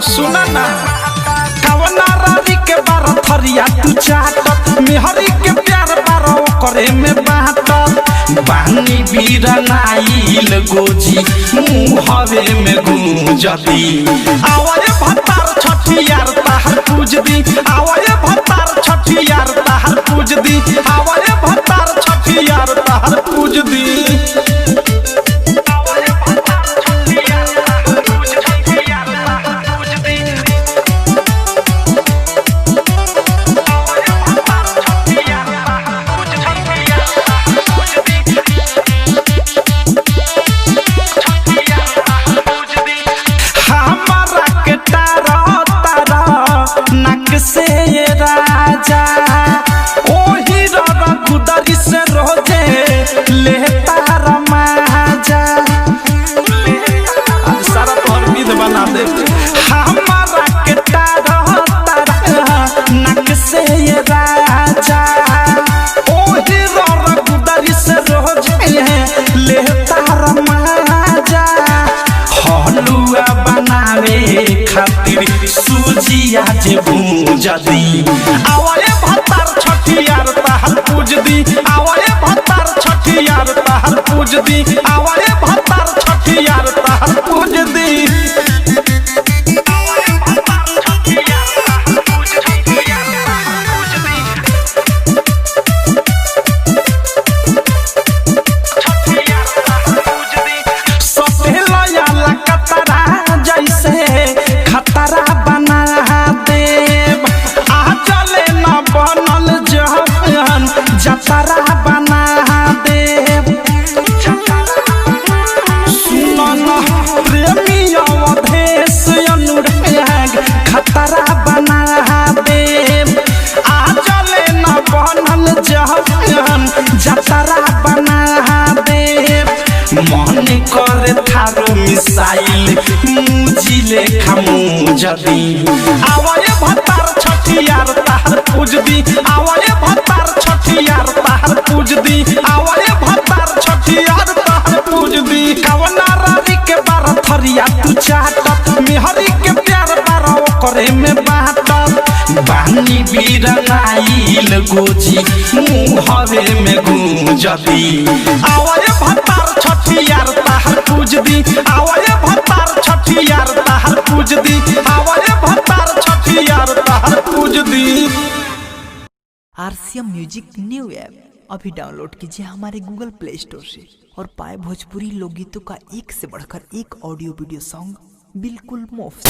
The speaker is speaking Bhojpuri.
सुना ना कवना रानी के बार थरिया तू चाटत मेहरी के प्यार बारो करे में बाटत बानी बीरा नाइल गोजी मुहवे में गूंजती आवाज भतार छठियार ताहर पूज दी आवाज भतार छठियार ताहर पूज दी आवाज भतार छठियार ताहर पूज दी से ये राजा ओही रघुदरी से रोजे लेता रमाजा सारा तोहर विध बना दे हमारा के तारा नक से ये राजा ओही रघुदरी से रोजे लेता रमाजा हलुआ बनावे खातिर सूजिया जे भूजदी आवाले भतार छठियार ताहर पूज दी आवाले भतार छठियार ताहर पूज दी आवाले भतार छठियार ताहर पूज दी खतरा बना देव आ चले न बनल जहन जतरा बना देव सुनन प्रेमी अवधेश अनुराग खतरा बना देव आ चले न बनल जहन जतरा बना देव मन करे थारो मिसाइल मुजिले खामुजदी आवाले भतार छठियार ताहर पूज दी आवाले भतार छठियार ताहर पूज दी आवाले भतार छठियार ताहर पूज दी कवना रानी के बार थरिया तू चाटत मेहरी के प्यार बारो करे में बाटत बानी बीरा नाइल गोजी मुहवे में गूंजती आवाले भतार छठियार ताहर पूज दी आवाले भतार छठियार ताहर पूज दी आवाले भतार छठियार ताहर पूज दी। आरसीएम म्यूजिक न्यू ऐप अभी डाउनलोड कीजिए हमारे गूगल प्ले स्टोर से और पाए भोजपुरी लोकगीतों का एक से बढ़कर एक ऑडियो वीडियो सॉन्ग बिल्कुल मुफ्त।